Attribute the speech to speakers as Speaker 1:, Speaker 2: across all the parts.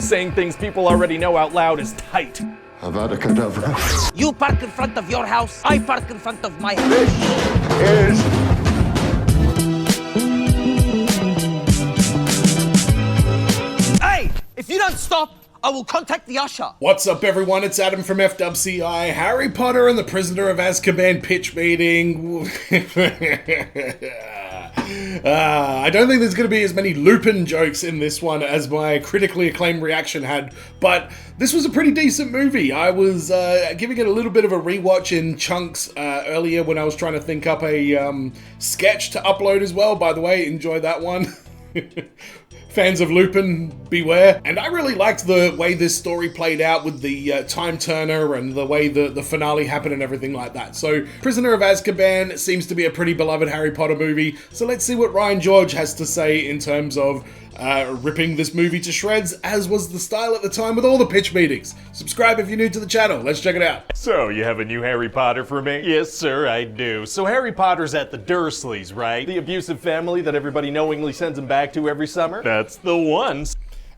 Speaker 1: Saying things people already know out loud is tight.
Speaker 2: Avada Kedavra.
Speaker 3: You park in front of your house, I park in front of my house.
Speaker 2: This is...
Speaker 3: Hey! If you don't stop, I will contact the usher.
Speaker 4: What's up, everyone? It's Adam from FWCI. Harry Potter and the Prisoner of Azkaban pitch meeting. I don't think there's going to be as many Lupin jokes in this one as my critically acclaimed reaction had, but this was a pretty decent movie. I was giving it a little bit of a rewatch in chunks earlier when I was trying to think up a sketch to upload as well. By the way, enjoy that one. Fans of Lupin, beware. And I really liked the way this story played out with the time turner and the way the finale happened and everything like that. So, Prisoner of Azkaban seems to be a pretty beloved Harry Potter movie. So let's see what Ryan George has to say in terms of ripping this movie to shreds, as was the style at the time with all the pitch meetings. Subscribe if you're new to the channel. Let's check it out.
Speaker 1: So, you have a new Harry Potter for me? Yes, sir, I do. So Harry Potter's at the Dursleys, right? The abusive family that everybody knowingly sends him back to every summer? That's the one.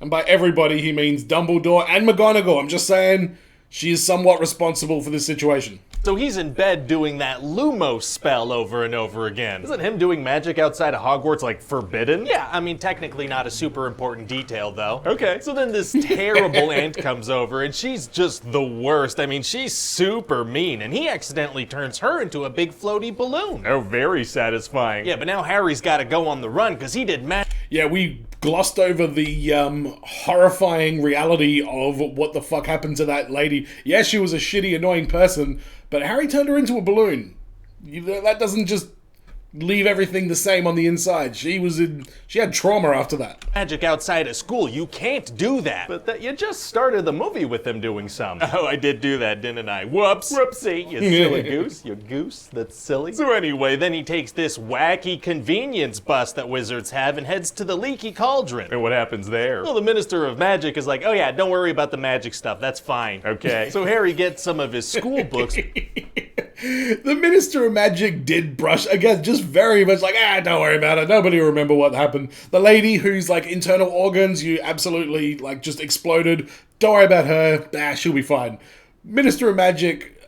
Speaker 4: And by everybody, he means Dumbledore and McGonagall. I'm just saying, she is somewhat responsible for this situation.
Speaker 1: So he's in bed doing that Lumos spell over and over again. Isn't him doing magic outside of Hogwarts, like, forbidden? Yeah, I mean, technically not a super important detail, though. Okay. So then this terrible aunt comes over, and she's just the worst. I mean, she's super mean, and he accidentally turns her into a big floaty balloon. Oh, very satisfying. Yeah, but now Harry's gotta go on the run, because he did magic.
Speaker 4: Yeah, we glossed over the horrifying reality of what the fuck happened to that lady. Yeah, she was a shitty, annoying person, but Harry turned her into a balloon. That doesn't just leave everything the same on the inside. She had trauma after that.
Speaker 1: Magic outside of school, you can't do that. But that you just started the movie with him doing some. Oh, I did do that, didn't I? Whoops. Whoopsie, you silly goose. You goose that's silly. So anyway, then he takes this wacky convenience bus that wizards have and heads to the Leaky Cauldron. And what happens there? Well, the Minister of Magic is like, oh yeah, don't worry about the magic stuff, that's fine. Okay. So Harry gets some of his school books.
Speaker 4: The Minister of Magic did brush, again, just very much like, don't worry about it, nobody will remember what happened. The lady who's like internal organs, you absolutely like just exploded, don't worry about her, she'll be fine. Minister of Magic,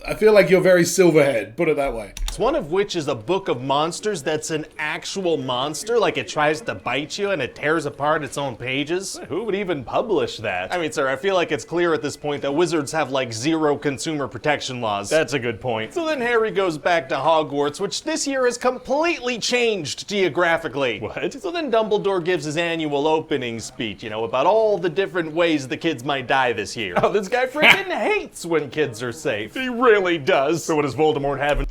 Speaker 4: I feel like you're very Silverhead, put it that way.
Speaker 1: One of which is a book of monsters that's an actual monster, like it tries to bite you and it tears apart its own pages. Who would even publish that? I mean, sir, I feel like it's clear at this point that wizards have like zero consumer protection laws. That's a good point. So then Harry goes back to Hogwarts, which this year has completely changed geographically. What? So then Dumbledore gives his annual opening speech, about all the different ways the kids might die this year. Oh, this guy freaking hates when kids are safe. He really does. So what does Voldemort have?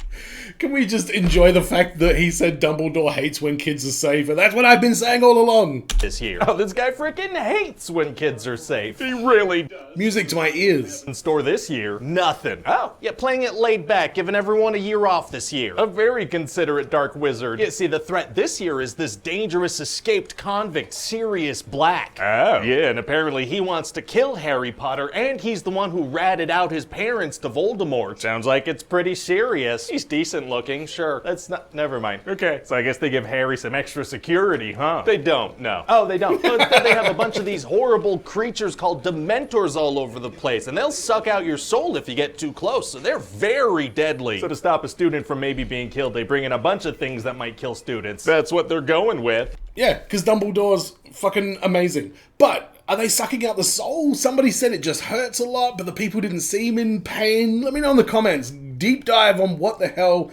Speaker 4: Can we just enjoy the fact that he said Dumbledore hates when kids are safe, and that's what I've been saying all along.
Speaker 1: This year. Oh, this guy freaking hates when kids are safe. He really does.
Speaker 4: Music to my ears.
Speaker 1: In store this year, nothing. Oh, yeah, playing it laid back, giving everyone a year off this year. A very considerate dark wizard. Yeah, see, the threat this year is this dangerous escaped convict, Sirius Black. Oh. Yeah, and apparently he wants to kill Harry Potter, and he's the one who ratted out his parents to Voldemort. Sounds like it's pretty serious. He's decent looking, sure. That's not, never mind. Okay, so I guess they give Harry some extra security, huh? They don't, no. Oh, they don't. No, instead they have a bunch of these horrible creatures called Dementors all over the place, and they'll suck out your soul if you get too close, so they're very deadly. So to stop a student from maybe being killed, they bring in a bunch of things that might kill students. That's what they're going with.
Speaker 4: Yeah, because Dumbledore's fucking amazing. But are they sucking out the soul? Somebody said it just hurts a lot, but the people didn't seem in pain. Let me know in the comments. Deep dive on what the hell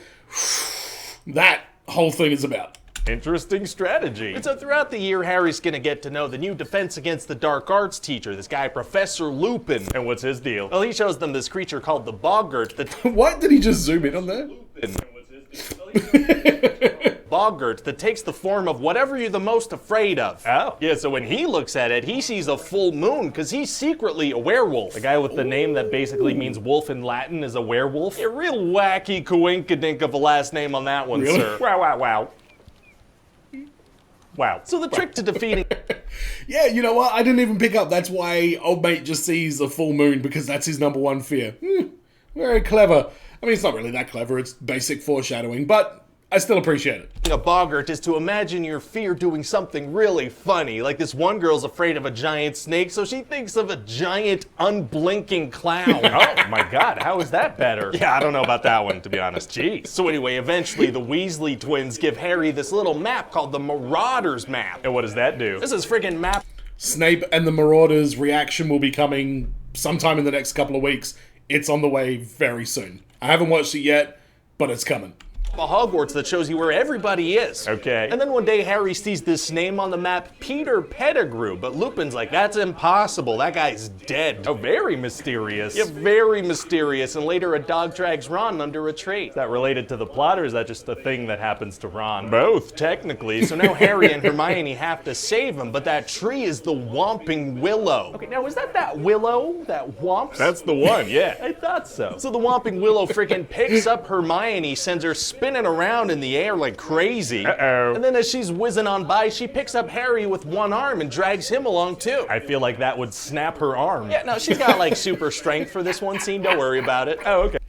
Speaker 4: that whole thing is about.
Speaker 1: Interesting strategy. And so throughout the year, Harry's gonna get to know the new Defense Against the Dark Arts teacher, this guy, Professor Lupin. And what's his deal? Well, he shows them this creature called the Bogert.
Speaker 4: What? Did he just zoom in on that?
Speaker 1: And what's his deal? Bogert that takes the form of whatever you're the most afraid of. Oh. Yeah, so when he looks at it, he sees a full moon because he's secretly a werewolf. The guy with the name that basically means wolf in Latin is a werewolf. A real wacky coinkadink of a last name on that one, really? Sir. Wow, wow, wow. Wow. So the trick to defeating...
Speaker 4: Yeah, you know what? I didn't even pick up. That's why old mate just sees a full moon, because that's his #1 fear. Very clever. I mean, it's not really that clever. It's basic foreshadowing, but I still appreciate it.
Speaker 1: A Bogert is to imagine your fear doing something really funny. Like this one girl's afraid of a giant snake, so she thinks of a giant unblinking clown. Oh my god, how is that better? Yeah, I don't know about that one, to be honest. Jeez. So anyway, eventually the Weasley twins give Harry this little map called the Marauders Map. And what does that do? This is friggin' map.
Speaker 4: Snape and the Marauders reaction will be coming sometime in the next couple of weeks. It's on the way very soon. I haven't watched it yet, but it's coming.
Speaker 1: Hogwarts that shows you where everybody is. Okay. And then one day Harry sees this name on the map, Peter Pettigrew, but Lupin's like, that's impossible, that guy's dead. Oh, very mysterious. Yeah, very mysterious, and later a dog drags Ron under a tree. Is that related to the plot, or is that just a thing that happens to Ron? Both, technically. So now Harry and Hermione have to save him, but that tree is the Whomping Willow. Okay, now is that willow that whomps? That's the one, yeah. I thought so. So the Whomping Willow freaking picks up Hermione, sends her spinning around in the air like crazy. Uh-oh. And then as she's whizzing on by, she picks up Harry with one arm and drags him along too. I feel like that would snap her arm. Yeah, no, she's got like super strength for this one scene. Don't worry about it. Oh, okay.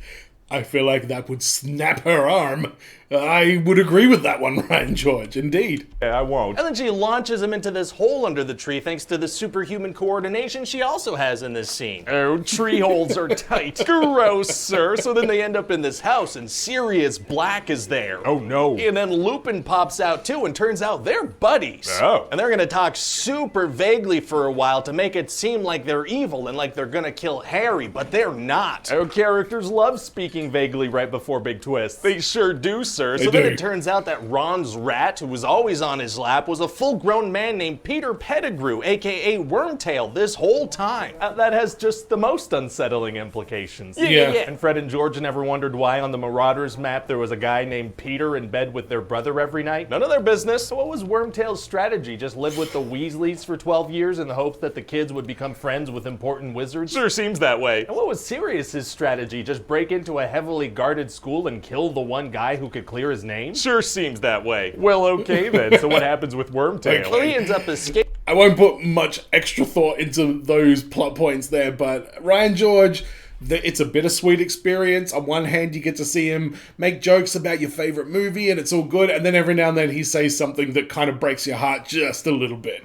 Speaker 4: I feel like that would snap her arm. I would agree with that one, Ryan George, indeed.
Speaker 1: Yeah, I won't. And then she launches him into this hole under the tree thanks to the superhuman coordination she also has in this scene. Oh, tree holes are tight. Gross, sir. So then they end up in this house and Sirius Black is there. Oh no. And then Lupin pops out too and turns out they're buddies. Oh. And they're gonna talk super vaguely for a while to make it seem like they're evil and like they're gonna kill Harry, but they're not. Oh, characters love speaking vaguely right before big twists. They sure do, sir. So then it turns out that Ron's rat, who was always on his lap, was a full-grown man named Peter Pettigrew, aka Wormtail, this whole time. That has just the most unsettling implications. Yeah. And Fred and George never wondered why on the Marauders map there was a guy named Peter in bed with their brother every night. None of their business. So what was Wormtail's strategy? Just live with the Weasleys for 12 years in the hopes that the kids would become friends with important wizards? Sure seems that way. And what was Sirius's strategy? Just break into a heavily guarded school and kill the one guy who could clear his name? Sure seems that way. Well, okay then. So what happens with Wormtail? Well, he ends up escaping.
Speaker 4: I won't put much extra thought into those plot points there, but Ryan George, it's a bittersweet experience. On one hand, you get to see him make jokes about your favorite movie, and it's all good, and then every now and then he says something that kind of breaks your heart just a little bit.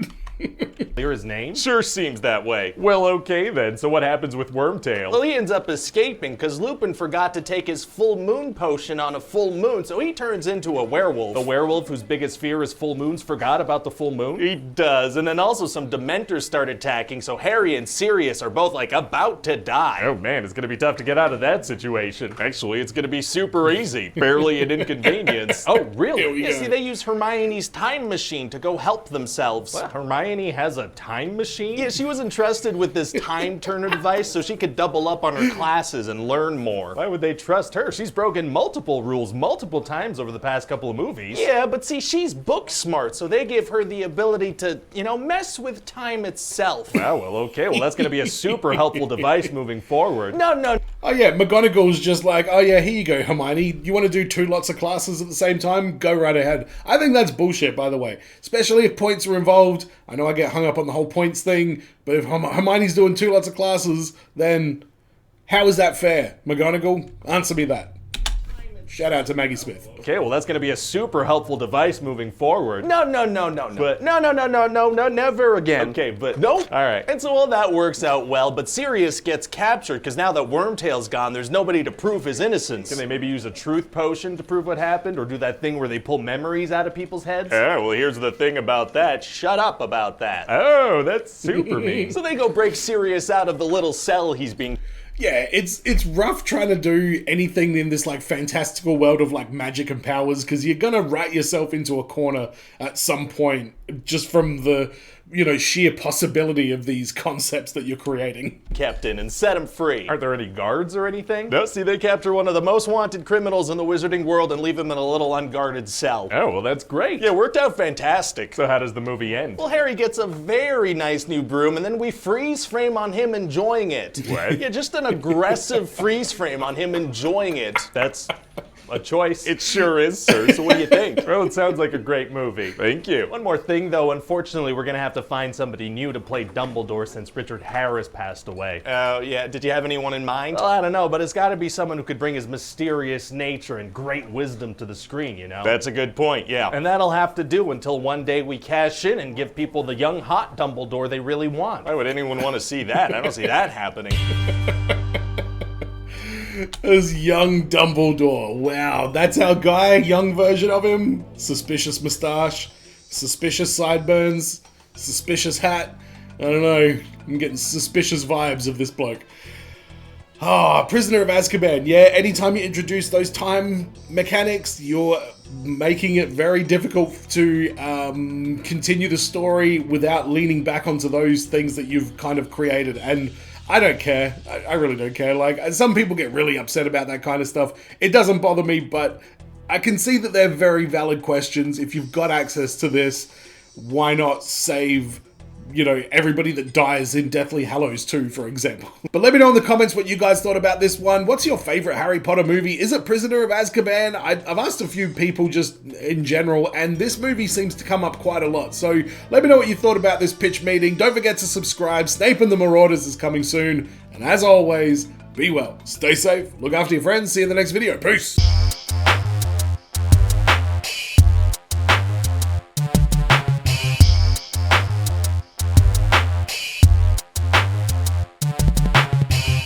Speaker 1: Clear his name? Sure seems that way. Well, okay then. So what happens with Wormtail? Well, he ends up escaping because Lupin forgot to take his full moon potion on a full moon, so he turns into a werewolf. A werewolf whose biggest fear is full moons forgot about the full moon? He does. And then also some Dementors start attacking, so Harry and Sirius are both like about to die. Oh man, it's gonna be tough to get out of that situation. Actually, it's gonna be super easy. Barely an inconvenience. Oh, really? Yeah, see, they use Hermione's time machine to go help themselves. What? Hermione has a time machine? Yeah, she was entrusted with this time turner device so she could double up on her classes and learn more. Why would they trust her? She's broken multiple rules multiple times over the past couple of movies. Yeah, but see, she's book smart, so they give her the ability to, mess with time itself. Oh, well, okay. Well, that's gonna be a super helpful device moving forward. No.
Speaker 4: Oh yeah, McGonagall's just like, oh yeah, here you go, Hermione. You want to do 2 lots of classes at the same time? Go right ahead. I think that's bullshit, by the way. Especially if points are involved. I know I get hung up on the whole points thing, but if Hermione's doing 2 lots of classes, then how is that fair? McGonagall, answer me that. Shout out to Maggie Smith.
Speaker 1: Okay, well that's gonna be a super helpful device moving forward. No. But no, never again. Okay, but no. All right. And so all that works out well, but Sirius gets captured because now that Wormtail's gone, there's nobody to prove his innocence. Can they maybe use a truth potion to prove what happened, or do that thing where they pull memories out of people's heads? Oh, well here's the thing about that. Shut up about that. Oh, that's super mean. So they go break Sirius out of the little cell he's being.
Speaker 4: Yeah, it's rough trying to do anything in this like fantastical world of like magic and powers because you're gonna rat yourself into a corner at some point just from the sheer possibility of these concepts that you're creating.
Speaker 1: Kept in and set him free. Aren't there any guards or anything? No, see, they capture one of the most wanted criminals in the wizarding world and leave him in a little unguarded cell. Oh, well that's great. Yeah, worked out fantastic. So how does the movie end? Well, Harry gets a very nice new broom and then we freeze frame on him enjoying it. What? Yeah, just an aggressive freeze frame on him enjoying it. That's A choice.
Speaker 5: It sure is, sir. So what do you think?
Speaker 1: Well, it sounds like a great movie.
Speaker 5: Thank you.
Speaker 1: One more thing, though. Unfortunately, we're going to have to find somebody new to play Dumbledore since Richard Harris passed away.
Speaker 5: Oh, yeah. Did you have anyone in mind?
Speaker 1: Well, I don't know, but it's got to be someone who could bring his mysterious nature and great wisdom to the screen, you know?
Speaker 5: That's a good point, yeah.
Speaker 1: And that'll have to do until one day we cash in and give people the young, hot Dumbledore they really want.
Speaker 5: Why would anyone want to see that? I don't see that happening.
Speaker 4: As young Dumbledore. Wow, that's our guy, young version of him. Suspicious mustache, suspicious sideburns, suspicious hat. I don't know, I'm getting suspicious vibes of this bloke. Prisoner of Azkaban. Yeah, anytime you introduce those time mechanics, you're making it very difficult to continue the story without leaning back onto those things that you've kind of created. And I don't care. I really don't care. Like, some people get really upset about that kind of stuff. It doesn't bother me, but I can see that they're very valid questions. If you've got access to this, why not save, you know, everybody that dies in Deathly Hallows 2, for example. But let me know in the comments what you guys thought about this one. What's your favorite Harry Potter movie? Is it Prisoner of Azkaban? I've asked a few people just in general, and this movie seems to come up quite a lot. So let me know what you thought about this pitch meeting. Don't forget to subscribe. Snape and the Marauders is coming soon. And as always, be well, stay safe, look after your friends. See you in the next video. Peace.